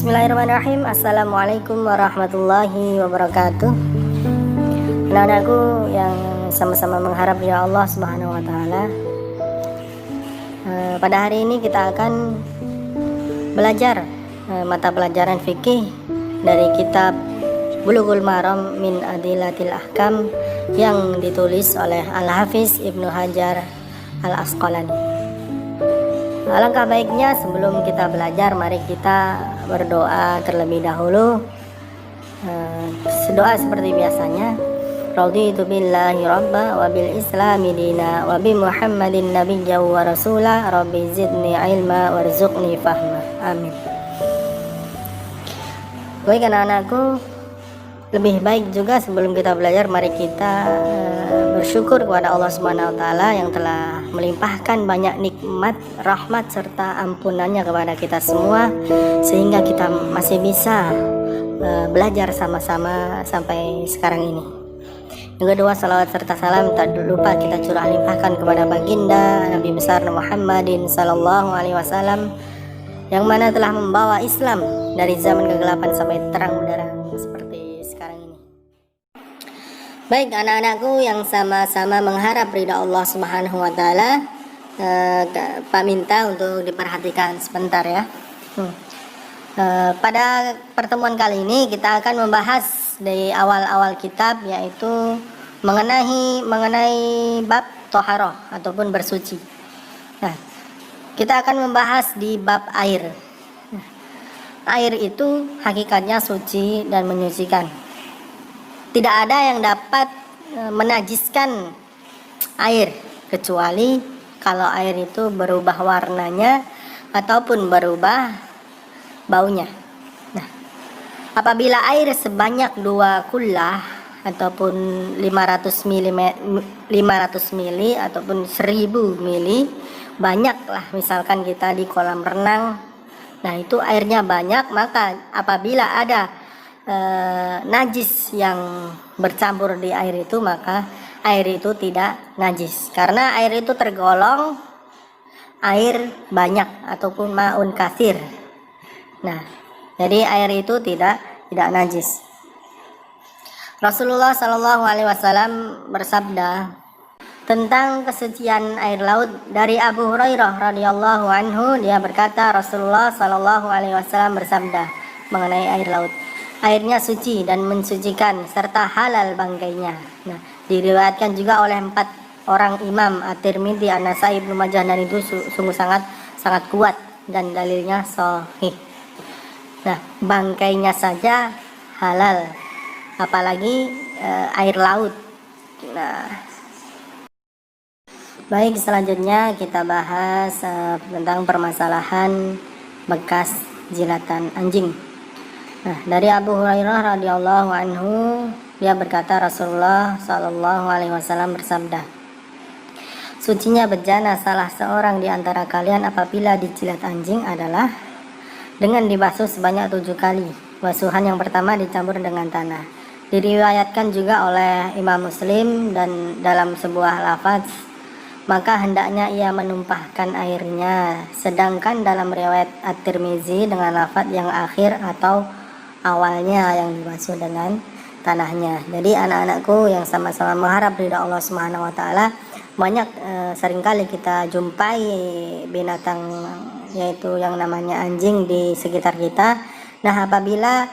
Bismillahirrahmanirrahim. Assalamualaikum warahmatullahi wabarakatuh. Anak-anakku yang sama-sama mengharap ya Allah Subhanahu wa taala. Pada hari ini kita akan belajar mata pelajaran fikih dari kitab Bulughul Maram min Adillatil Ahkam yang ditulis oleh Al-Hafiz Ibnu Hajar Al-Asqalani. Alangkah baiknya sebelum kita belajar, mari kita berdoa terlebih dahulu. Doa seperti biasanya. Raditu billahi rabba wa bil islami dina wa bi Muhammadin nabiyya wa rasula rabbi zidni ilma warzuqni fahma. Amin. Baik anak-anakku, lebih baik juga sebelum kita belajar, mari kita bersyukur kepada Allah Subhanahu wa taala yang telah melimpahkan banyak nikmat, rahmat serta ampunannya kepada kita semua sehingga kita masih bisa belajar sama-sama sampai sekarang ini. Yang kedua, salawat serta salam tak lupa kita curah limpahkan kepada baginda Nabi besar Muhammadin sallallahu alaihi wasallam yang mana telah membawa Islam dari zaman kegelapan sampai terang benderang seperti sekarang ini. Baik anak-anakku yang sama-sama mengharap ridha Allah Subhanahu wa taala, Pak minta untuk diperhatikan sebentar ya. Pada pertemuan kali ini kita akan membahas dari awal-awal kitab, yaitu mengenai bab toharoh ataupun bersuci. Nah, kita akan membahas di bab air. Air itu hakikatnya suci dan menyucikan. Tidak ada yang dapat menajiskan air kecuali kalau air itu berubah warnanya ataupun berubah baunya. Nah, apabila air sebanyak 2 kullah ataupun 500 mili ataupun 1000 mili, banyaklah misalkan kita di kolam renang. Nah, itu airnya banyak, maka apabila ada najis yang bercampur di air itu, maka air itu tidak najis karena air itu tergolong air banyak ataupun maun katsir. Nah, jadi air itu tidak najis. Rasulullah Shallallahu alaihi wasallam bersabda tentang kesucian air laut dari Abu Hurairah radhiyallahu anhu. Dia berkata, Rasulullah Shallallahu alaihi wasallam bersabda mengenai air laut, airnya suci dan mensucikan serta halal bangkainya. Nah, diriwayatkan juga oleh 4 orang imam, At-Tirmidzi, An-Nasai, Ibnu Majah, dan itu sungguh sangat kuat dan dalilnya sahih. Nah, bangkainya saja halal, apalagi air laut. Nah, baik, selanjutnya kita bahas tentang permasalahan bekas jilatan anjing. Nah, dari Abu Hurairah radhiyallahu anhu, dia berkata Rasulullah sallallahu alaihi wasallam bersabda, sucinya bejana salah seorang di antara kalian apabila dijilat anjing adalah dengan dibasuh sebanyak 7 kali. Basuhan yang pertama dicampur dengan tanah. Diriwayatkan juga oleh Imam Muslim dan dalam sebuah lafaz, maka hendaknya ia menumpahkan airnya. Sedangkan dalam riwayat At-Tirmidzi dengan lafaz yang akhir atau awalnya yang dibasuh dengan tanahnya. Jadi anak-anakku yang sama-sama mengharap ridha Allah Subhanahu wa taala, banyak seringkali kita jumpai binatang yaitu yang namanya anjing di sekitar kita. Nah, apabila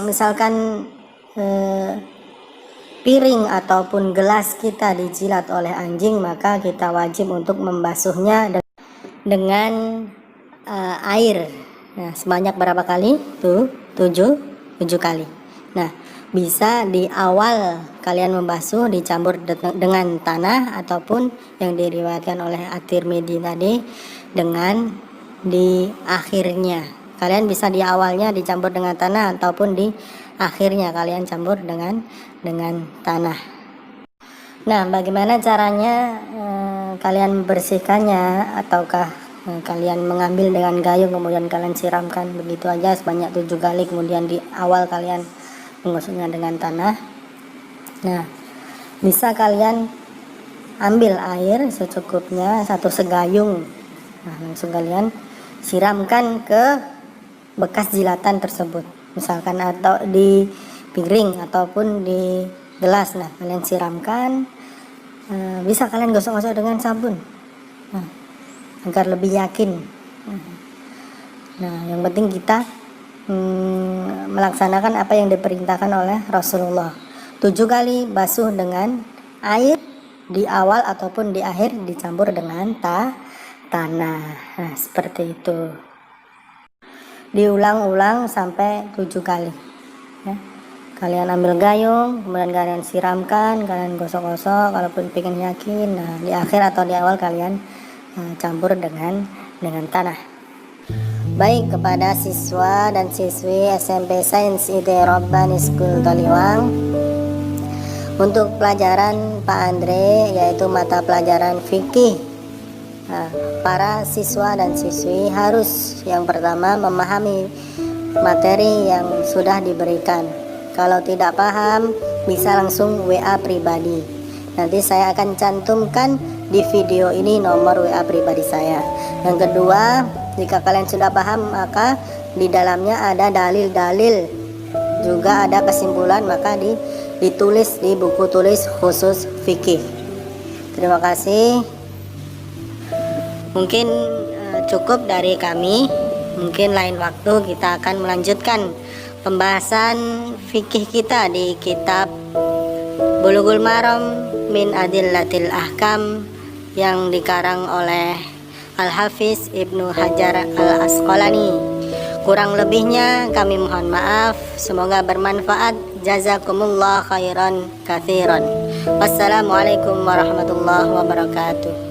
misalkan piring ataupun gelas kita dijilat oleh anjing, maka kita wajib untuk membasuhnya dengan air. Nah, sebanyak berapa kali? Tuh, 7 kali. Nah, bisa di awal kalian membasuh dicampur dengan tanah, ataupun yang diriwayatkan oleh At-Tirmidzi tadi dengan di akhirnya. Kalian bisa di awalnya dicampur dengan tanah ataupun di akhirnya kalian campur dengan tanah. Nah, bagaimana caranya kalian membersihkannya? Ataukah kalian mengambil dengan gayung kemudian kalian siramkan begitu aja sebanyak 7 kali, kemudian di awal kalian mengusutnya dengan tanah? Nah, bisa kalian ambil air secukupnya 1 segayung. Nah, langsung kalian siramkan ke bekas jilatan tersebut, misalkan atau di piring ataupun di gelas. Nah, kalian siramkan, bisa kalian gosok-gosok dengan sabun, agar lebih yakin. Nah, yang penting kita melaksanakan apa yang diperintahkan oleh Rasulullah. 7 kali basuh dengan air di awal ataupun di akhir, dicampur dengan tanah. Nah, seperti itu. Diulang-ulang sampai 7 kali. Ya. Kalian ambil gayung, kemudian kalian siramkan, kalian gosok-gosok, kalaupun pengen yakin. Nah, di akhir atau di awal kalian campur dengan tanah. Baik, kepada siswa dan siswi SMP Sains ID Rabbani School Taliwang, untuk pelajaran Pak Andre, yaitu mata pelajaran fikih, para siswa dan siswi harus yang pertama memahami materi yang sudah diberikan. Kalau tidak paham, bisa langsung WA pribadi. Nanti saya akan cantumkan di video ini nomor WA pribadi saya. Yang kedua, jika kalian sudah paham, maka di dalamnya ada dalil-dalil, juga ada kesimpulan, maka ditulis di buku tulis khusus fikih. Terima kasih. Mungkin cukup dari kami. Mungkin lain waktu kita akan melanjutkan pembahasan fikih kita di kitab Bulughul Maram min Adillatil Ahkam yang dikarang oleh Al-Hafiz Ibnu Hajar Al-Asqalani. Kurang lebihnya kami mohon maaf. Semoga bermanfaat. Jazakumullah khairan katsiran. Wassalamualaikum warahmatullahi wabarakatuh.